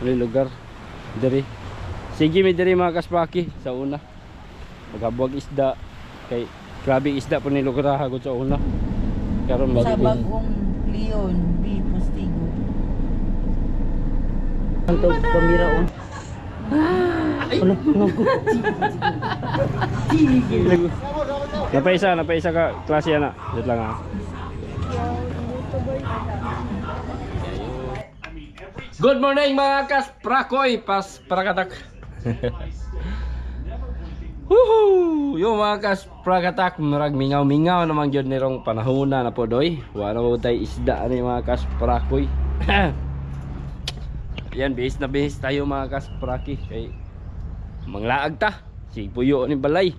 May lugar diri. Sige mi diri mga kaspraki sa una. Magabuwag isda kay grabe isda po ni lugar hagod sa una. Karon Sa mag bagong Leon B. Postigo. Ang kamera on. Napaisa ka klase na. Dito lang ha. Good morning mga kasprakoy, prakatak. Woohoo! Yung mga kasprakatak, marag mingaw-mingaw naman yun nirong panahuna na po doy. Wala mo tayo isda ni mga kasprakoy. Yan, bihis na bihis tayo mga kaspraki. Kay manglaag ta. Si puyo ni balay.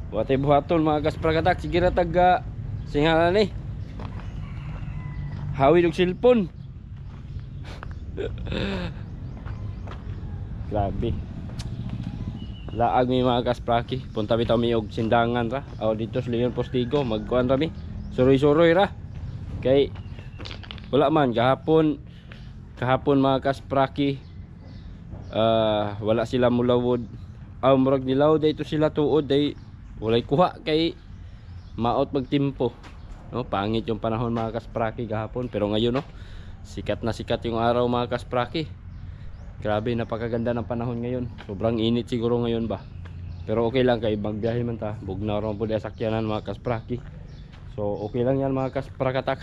Buhatay buhaton mga kasprakatak. Sige na taga singalan ni. Hawid og silpon. Grabe. Laag mi mga kaspraki. Punta bitaw mi og sindangan ra. Aw dito sa Leon Postigo magkuan ra mi. Suroy-suroy ra. Kay wala man kahapon mga kaspraki. Wala sila mulawod. Murag nilaw dito sila tuod day walay kuha kay maot magtimpo. No, pangit yung panahon mga kaspraki kahapon pero ngayon no, sikat na sikat yung araw mga kaspraki. Grabe, napakaganda ng panahon ngayon. Sobrang init siguro ngayon ba. Pero okay lang kay magbiyahe man ta. Bugnaw ron po di sakyanan mga kaspraki. So okay lang yan mga kasprakatak.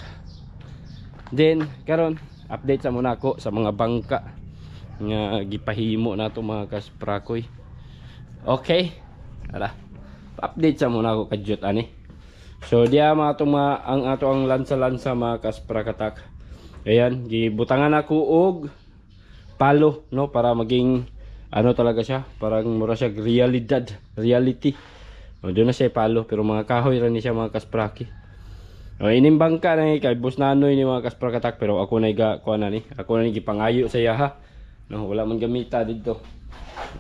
Then karon update sa muna ako sa mga bangka nga gipahimo nato mga kasprakoy. Okay. Ala. Update sa muna ako kadyot ani. So diya mga ang ato ang lansa-lansa mga kasprakatak. Ayan, gibutangan ako og palo no para maging ano talaga siya, parang mura siya reality. Doon na siya palo pero mga kahoy ra ni siya mga kaspraki. Inimbang ka na kay boss nanoy ni mga kasprakatak pero ako na kuha na ni. Ako na gipangayo sa iya ha. No, wala man gamita dito.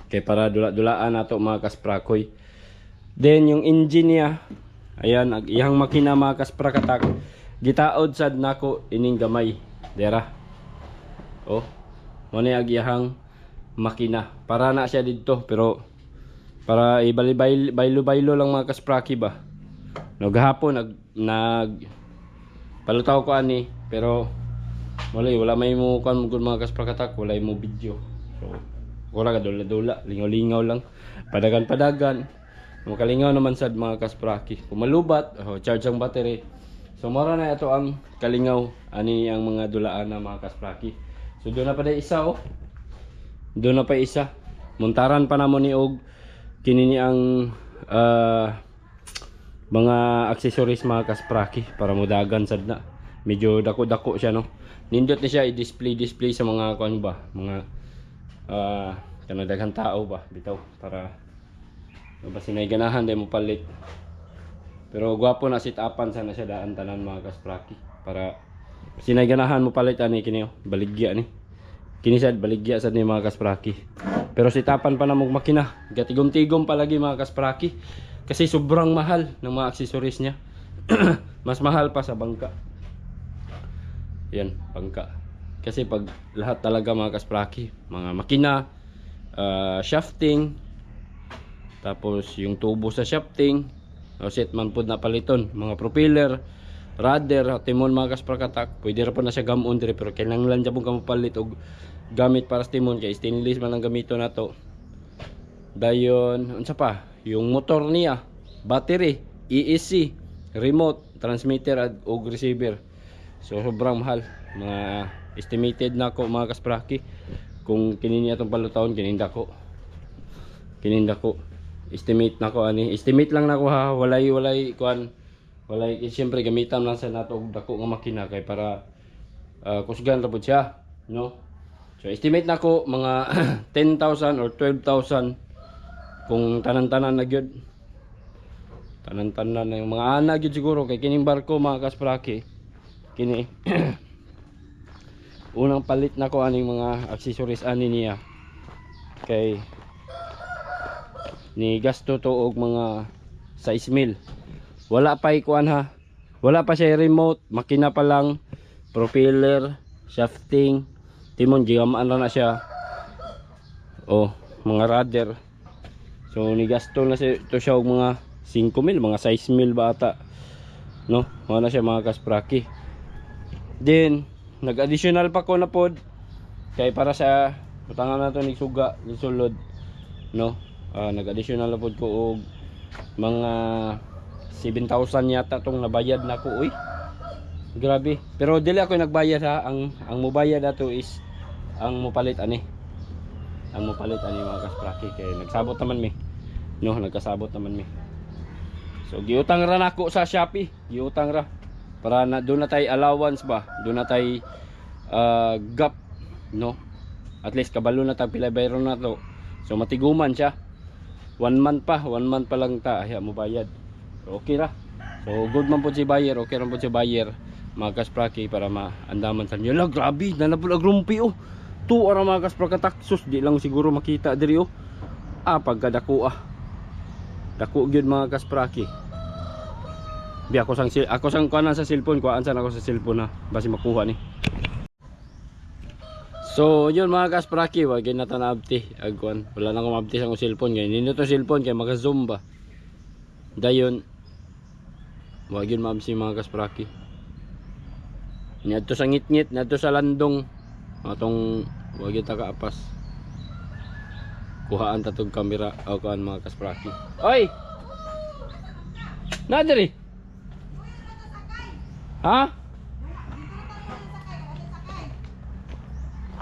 Kay para dula-dulaan nato mga kasprakoy. Then yung engine niya, ayan, iyang makina mga kasprakatak. Gitaod sad nako ining gamay. Dera. Oh. Mo ni iyang makina. Para na siya dito pero para ibaylo lang mga kaspraki ba. No, gahapon nag palutaw ko ani pero wala may mo kan mga kasprakatak, wala mo video. So wala ka dula lingaw-lingaw lang, padagan makalingaw naman sad mga kaspraki. Kung malubat charge ang battery. So mara na ito ang kalingaw ani ang mga dulaan na mga kaspraki. So doon na pa isa oh. Doon na pa isa. Muntaran pa namon ni og kinini ang mga accessories mga kaspraki para mudagan sad na. Medyo dako-dako siya no. Nindot ni siya i-display sa mga kuan ba, mga kanadaghang tao ba bitaw para basta may ganahan day mo palit. Pero gwapo na sit-upan sana siya daan tanan mga kaspraki para sinay ganahan mo palit ani kini baligya ni. Kini sad baligya sad ni mga kaspraki. Pero sit-upan pa na mong makina. Gatigom-tigom palagi mga kaspraki. Kasi sobrang mahal ng mga accessories niya. Mas mahal pa sa bangka. Yan, bangka. Kasi pag lahat talaga mga kaspraki, mga makina, shafting, tapos yung tubo sa shafting, set man po na paliton, mga propeller, rudder, timon mga kasprakatak, pwede ra pa na siya gamon dire pero kinahanglan jud mo palit og gamit para sa timon kay stainless man ang gamito nato. Dayon, unsa pa? Yung motor niya, battery, ESC, remote, transmitter ug receiver. So sobrang mahal. Mga estimated na ko mga kaspraki. Kung kini niya tong palutawon kininda ko. Estimate na ko ani. Estimate lang na ko ha. Walay kuan. Walay siyempre gamitan lang sa nato og dako nga makina kay para kusgan ra pud siya, no? So estimate na ko mga 10,000 or 12,000 kung tanan-tanan na gyud. Tanan-tanan na yung mga ana gyud siguro kay kining barko mga kaspraki. Kini unang palit na ko aning mga accessories ani niya. Kay ni gasto to og mga 6,000. Wala pa ikuan ha. Wala pa siya remote, makina pa lang, propeller, shafting, timon gigamaan na siya. Oh, mga rudder. So nigasto na siya ito siya og mga 5,000, mga 6,000 ba ata. No, wala siya mga kaspraki. Then nag-additional pa ko na pod kay para sa utangan nato ni suga ni sulod, no. Nag-additional na pod ko og mga 7,000 yata tong nabayad na ko. Uy, grabe. Pero dili ako nagbayad ha. Ang mobayad ato is ang mopalit ani. Ang mopalit ani mga kaspraki kay nagsabot naman mi. No, nagkasabot naman mi. So giutang ra nako sa Shopee. Giutang ra para na doon na tay allowance ba. Doon na tay gap, no. At least kabalo na ta pila bayro na to. So matiguman siya. 1 month pa lang ta ay mo bayad. So, okay ra. So good man po si buyer, okay ra po si buyer mga kaspraki para maandaman sa inyo. La, grabe, nalapul agrumpi oh. Tu ara mga kaspraki taksos di lang siguro makita diri oh. Pagkadako dako gyud mga kaspraki. Bi ako sang kuanan sa cellphone, kuan san ako sa cellphone ha, basi makuha ni. So yun mga kaspraki, wag na ta naabti agkuan. Wala na ko maabti sa akong cellphone kay nino to cellphone kay maka-zoom ba. Dayon wag yun maabsi mga kaspraki. Niadto sa ngit-ngit, niadto sa landong atong wag yun ta kaapas. Kuhaan ta tong kamera o kuan mga kaspraki. Oy! Nadiri. Ha?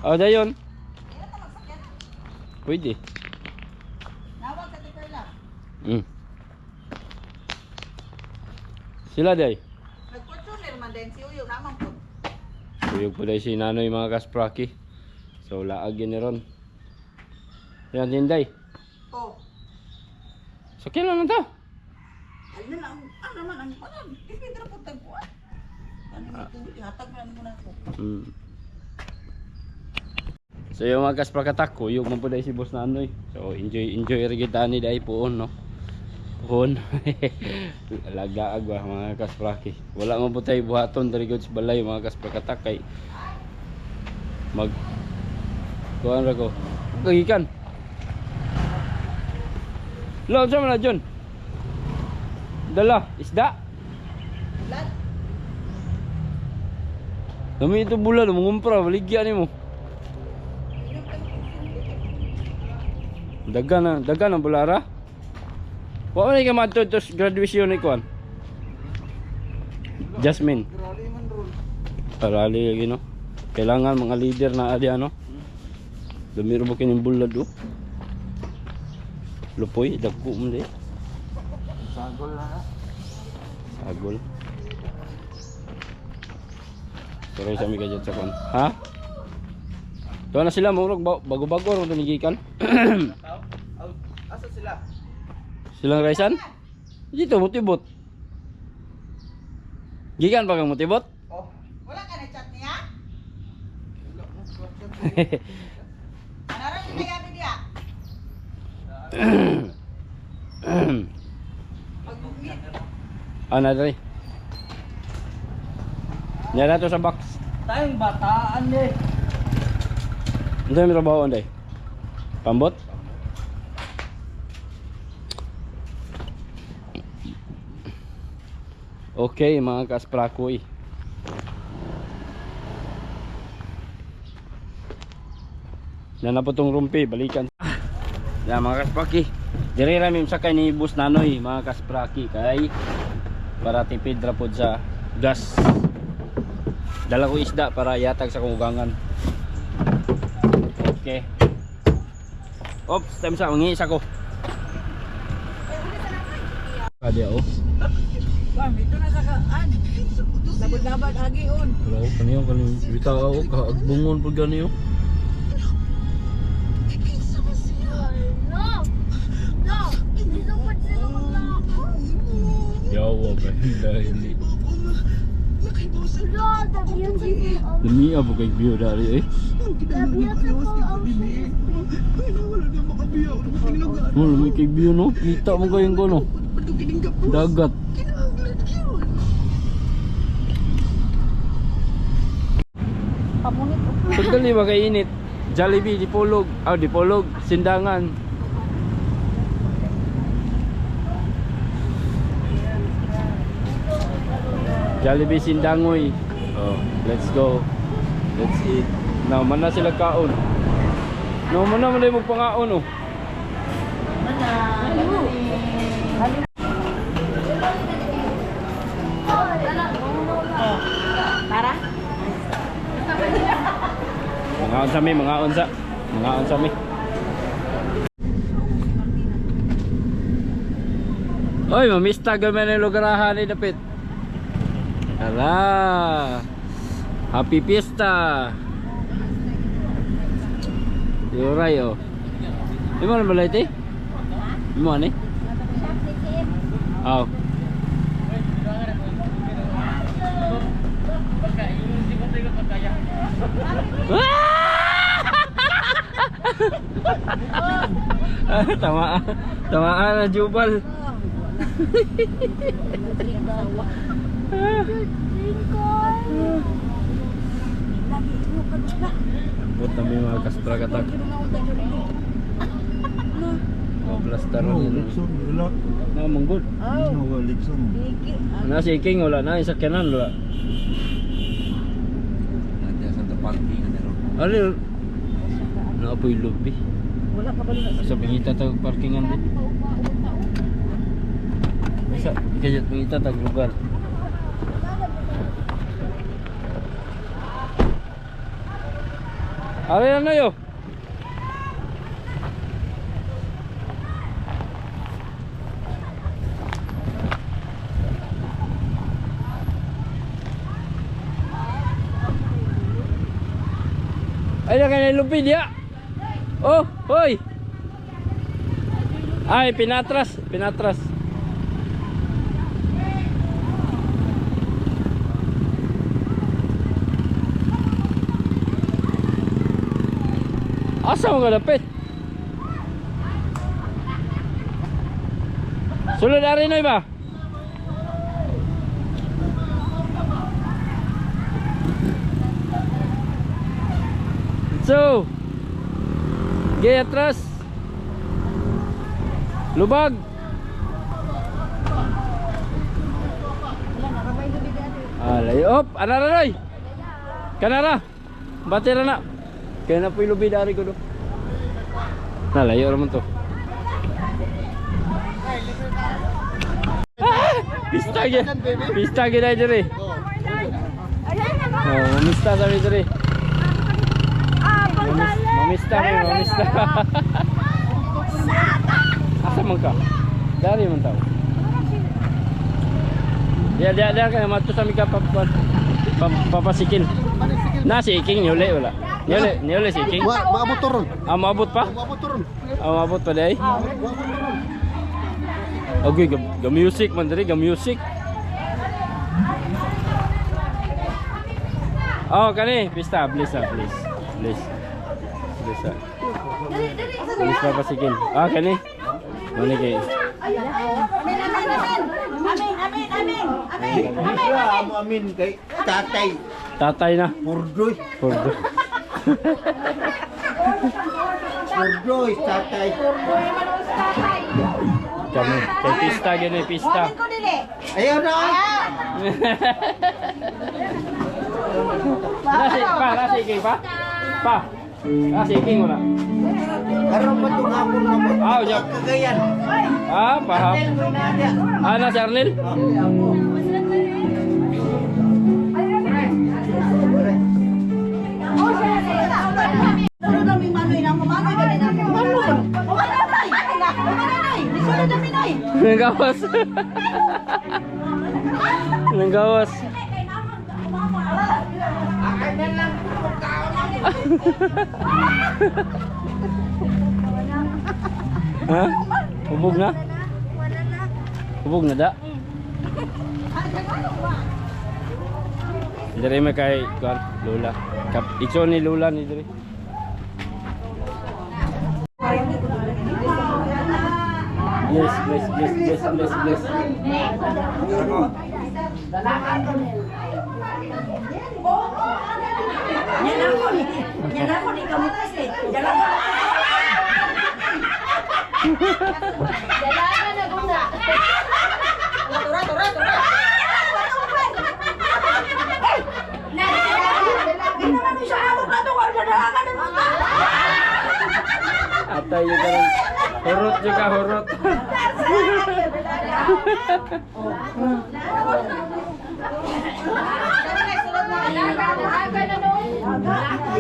Dayon. Pwede. Nawag sa tikar lang. Sila day. Nagkutsuner man din si Uyo naman po. Uyog po day si Nanoy mga kaspraki. So laag yun ni ron. Yan din day. Oh. Sakyan lang na ta. Ano naman ang panan? Ipidra po tagpuan. Ano ito? Ihatag na muna ko. So yung mga kasprakatak ko, yung man po day si Boss Nanoy. So enjoy rigitani day poon, no. Poon. Lagaag ba mga kaspraki. Wala man po tayo buhaton dari gud sa balay mga kasprakatak kay kuan ra ko. Kagikan. Lo sa man John. Dala, isda. Bulan. Dami ito bulan, mangumpra, baligyan nimo. Dagan ang bulara. Wa man ka madto to graduation ni kuan. Jasmine. Rally lagi no. Kailangan mga leader na adi ano. Dumiro mo kining bulad oh. Lupoy dagko mo di. Sagol na. Sagol. Pero sa mi ka sa kuan. Ha? Doon na sila murag bago-bago ro tinigikan. Asa sila? Silang raisan? Dito mutibot. Gikan pa kang mutibot? Oh, wala ka na chat niya? Ano rin yung nagabi niya? Pag-meet. Ano dali? Yan na to sa box. Tayong bataan eh. Ano yung trabaho anday? Pambot? Okay mga kasprakoy. Yan na po tong rumpi, balikan. Yan mga kaspraki. Diri rami sakay ni Boss Nanoy mga kaspraki kay para tipid ra pod sa gas. Dala ko isda para yatag sa kungugangan. Okay. Oops, time sa mangis ako. Kadi oh. Bam, ito na sa kaan. Labad-labad agi on. Hello, kaniyo bitaw ako kaagbungon pud ganiyo. No! No! Dito pa sila maglako. Yawa ba dahil No, the beautiful demi abo kay view dari eh. the beautiful ocean. Oh, may kay view no. Kita mo kayong kono. Dagat. Pamunit. Dali ba kay init? Jollibee, Dipolog. Dipolog, Sindangan. Jollibee, Sindangoy. Oh, let's go. Let's eat. Now, man na sila kaon. No, man na mo pangaon oh. Para? Mga unsa mi. Oy, mamista gamen ang lugarahan ni dapit. Ala. Happy Fiesta. Yuray oh. Imo na balay ti? Imo ani? Aw. Tamaan na Jubal. Buat kami mga kaspra katak. Blaster ni. Na munggod. Na si King wala na isa kanan wala. Nanti sa parking ano. Ano? Na apoy lobby. Wala pa ba nila? Sa pangita tag parkingan din. Sa kaya pangita tag lugar. Ari na yo. Ay na kaya lupid ya. Oh, hoy. Ay, pinatras. Asa mo kalapit? Sulod ari na ba? So, gaya atras. Lubag. Alay, op, anararay. Kanara. Batera na. Kaya na po yung lubi dari ko do. Nalayo naman to. Pista gina diri. Oh, mamista sa diri. Mamista. Asa man ka? Dari man tao. Dia kan mato sa mika papasikil. Na si King nyole wala. Nyole si King. Maabot turon. Maabot pa? Maabot turon. Maabot pa day. Okay, ga music man diri, ga music. Oh, kani, pista, please. Please papasikil. Kani. Mani kay. Amin kay tatay. Tatay na. Purdoy. Purdoy tatay. Kami, kay pista gani, pista. Ayaw na. Nasi King pa? Nasi King wala. Karon pa tong hapon mo. Unya. Kagayan. Paham. Nasi Arnel? Nanggawas. Ha? Hubog na? Hubog na da? Dari may kay Lola. Ikso ni Lola ni Dari. Bless. Yan ako ni kamu kasi. Yan ako. Dalaga na guna. Tura. Hindi naman siya ako na ito. Dalaga na mga. Atay yung karon. Hurot juga hurot. Dalaga na noon.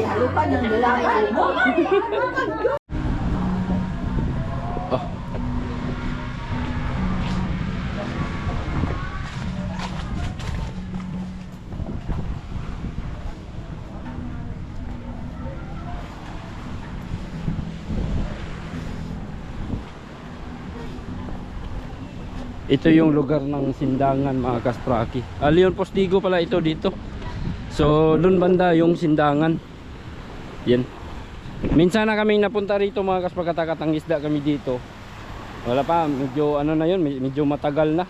Halupan ng dalaga mo. Oh. Ito yung lugar ng sindangan mga kaspraki. Leon Postigo pala ito dito. So doon banda yung sindangan. Yan. Minsan na kami napunta rito mga kaspagkatakatang isda kami dito. Wala pa, medyo ano na yun, medyo matagal na.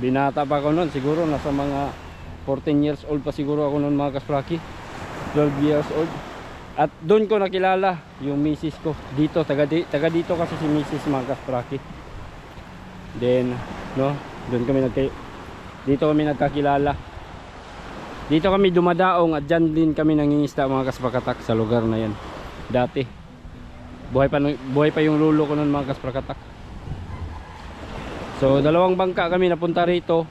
Binata pa ako noon, siguro nasa mga 14 years old pa siguro ako noon mga kaspraki. 12 years old. At doon ko nakilala yung misis ko. Dito, taga dito kasi si misis mga kaspraki. Then, no, doon kami dito kami nagkakilala. Dito kami dumadaong at dyan din kami nangingisda mga kaspakatak sa lugar na yan. Dati. Buhay pa yung lulo ko noon mga kaspakatak. So, dalawang bangka kami napunta rito.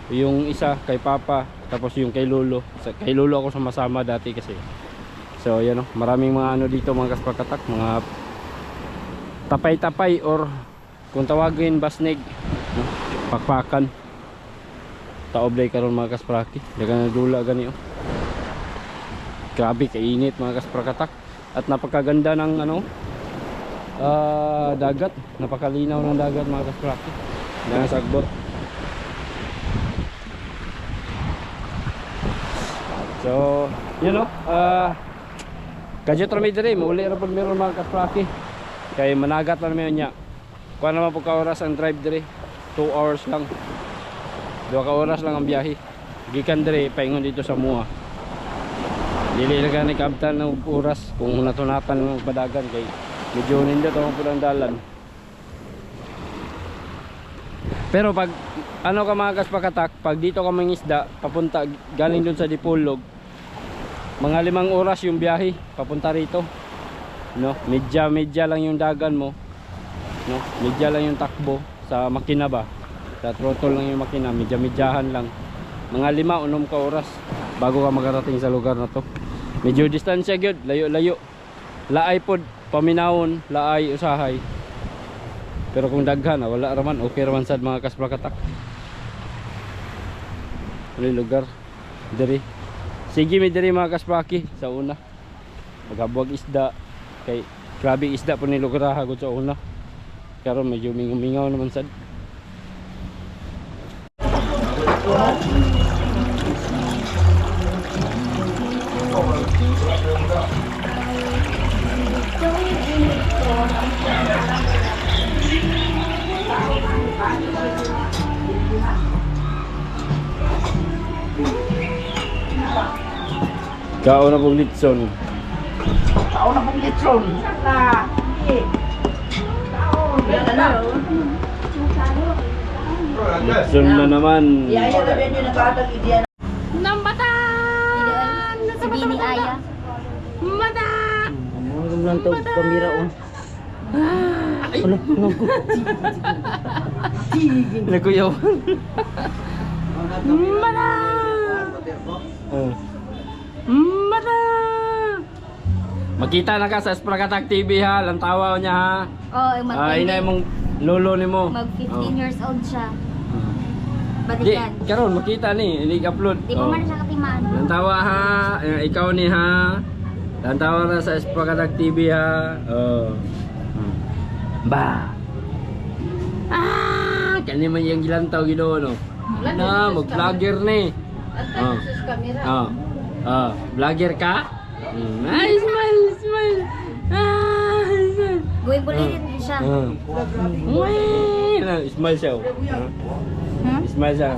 Yung isa kay Papa, tapos yung kay Lolo. Kay Lolo ako sumasama dati kasi. So, yan o, maraming mga ano dito mga kaspakatak, mga tapay-tapay or kung tawagin basnig, no? Pakpakan. Taoblay karon mga kaspraki. Dagan na dula gani oh. Grabe kainit mga kasprakatak. At napakaganda ng ano dagat, napakalinaw ng dagat mga kaspraki. Dagan sagbot. So, yun oh. Kadyo tra mi diri, mauli ra pud meron mga kaspraki. Kay managat lang mi nya. Kuha naman po ka oras ang drive dire. 2 hours lang. 2 ka oras lang ang biyahe. Gikan dire paingon dito sa Mua. Dili na gani kabtan ng oras kung natunatan ng padagan kay medyo nindot ang pulang dalan. Pero pag ano ka mga kaspakatak, pag dito ka mangisda papunta galing dun sa Dipolog, mga 5 oras yung biyahe papunta rito. No, medya lang yung dagan mo. No, medya lang yung takbo sa makina ba. Sa throttle lang yung makina, medyahan lang. Mga 5-6 ka oras bago ka makarating sa lugar na to. Medyo distansya gyud, layo-layo. Laay pod paminawon, laay usahay. Pero kung daghan wala raman, okay raman sad mga kasprakatak. Ano lugar diri? Sige mi diri mga kaspraki sa una. Maghabuag isda kay grabe isda po ni lugar ha gud sa una. Karon medyo mingaw naman sad. Kao na pong litson. Tao na pong litron. Saka. Litson na naman. Iya na rin yung nag-aatag ideya. Nambatan! Si Bini Aya. Mata! Ano lang ito kamera on. Ano ko? Nakuyaw. Mata! Mata! Makita na ka sa Sprakatak TV ha, lantawa niya ha. Oh, Inay mong lolo ni mo. mag 15 years old siya. Di, Balikan. karon makita ni, i-upload. Di pa man siya katimaan. Lantawa ha, ikaw ni ha. Lantawa na sa Sprakatak TV ha. Ba. Kani man yung gilantaw gido no. Na, mag-vlogger ni. Vlogger ka? Smile. Smile. Buhay bulitin din siya. Smile siya. Smile siya.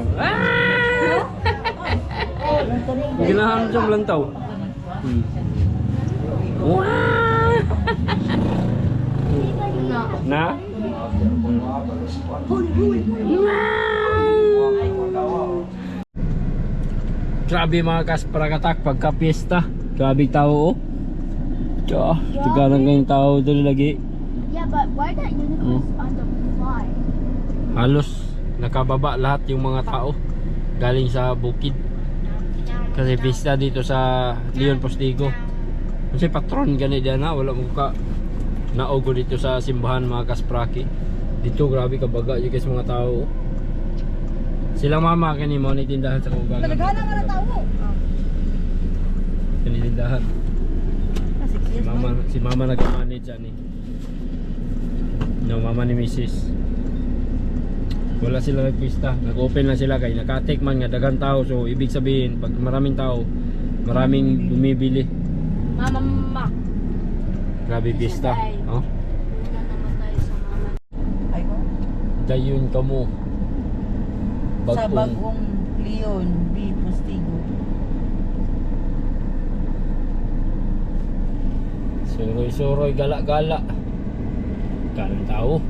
Ginahan siyang lantaw. Wow! Na? Grabe mga kasprakatak pagka piyesta. Grabe tao oh. Tiyo, tigalang kayong tao doon lagi. Yeah, but why that unicorn's on the fly? Halos nakababa lahat yung mga tao galing sa bukid. Kasi pista dito sa Leon Postigo. Kasi patron gani diyan na wala mo ka naogo dito sa simbahan mga kaspraki. Dito grabe kabaga yung guys mga tao. Silang mama kani mo ni tindahan sa kugang. Nagana nga na tao. Kani tindahan. Si mama nag-manage ani. No, mama ni Mrs. Wala sila nagpista, nag-open na sila kay nakatik man nga daghang tao, so ibig sabihin pag maraming tao, maraming bumibili. Mama. Grabe pista, oh. Namatay sa mama. Ay ko. Dayon ka mo. Sa bagong Leon B. Postigo. Suroy-suroy, gala-gala. Kanang tao.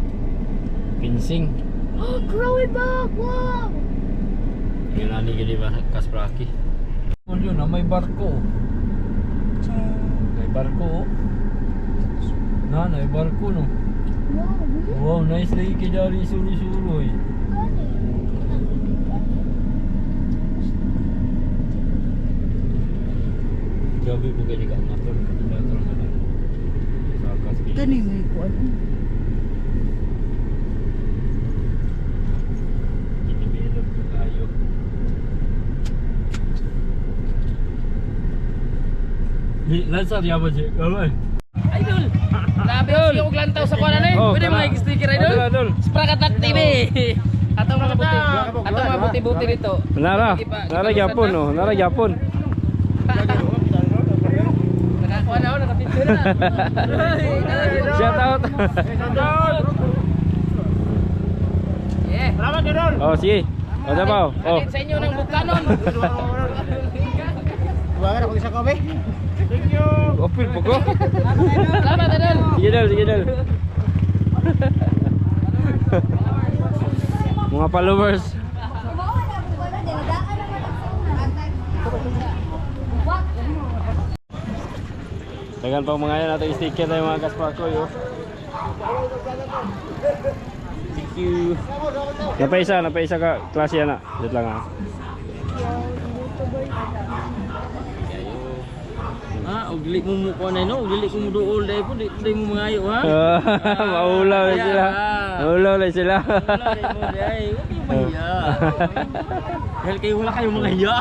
Pinsing. Oh, grow it back! Wow! Yung nani gini ba kaspraki. Yun na may barko. May barko oh. Na, may barko no. Wow, Wow, nice lagi kidari suroy-suroy. Grabe po gani ka motor na lang. Sakas ki. Kani may kuan. Inibilog ko tayo. Lansar ya ba siya? Kamay. Idol! Grabe yung og lantaw sa kuwanan eh. Oh, Pwede kana. mga sticker idol. Idol. Sprakatak TV. Atong mga buti. Atong mga buti-buti dito. Nara, nara gyapon oh, nara gyapon. Nakakuha na ako, nakapicture na. Shout out. Yeah. Salamat idol. Oh, sige. O daw. Oh. Sa inyo ng bukanon. Tuwangan ako isa kami. Opil po ko. Salamat idol. Sige dal, sige dal. Mga followers. Tagan pa mga yan natin sticker tayo mga kasprako yo. Thank you. Napaisa ka klase yan na. Dito lang ha. Og dili mo ko na no, og dili ko mo duol dai po, dili mo mangayo ha. Maulaw na sila. Maulaw na sila. Dai, mahiya. Dahil kayo wala kayong mga hiya.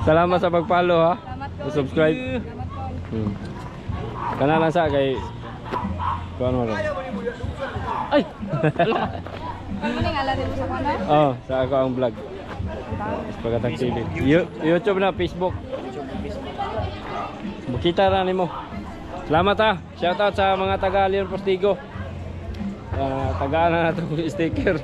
Salamat sa pag-follow ha. Subscribe. Kana lang sa kay kuan mo ron. Ay. Oh, sa ako ang vlog. Pagkatag silid. YouTube na, Facebook. Makita ra nimo. Salamat ha. Shout out sa mga taga Leon Postigo. Tagaan na nato sticker.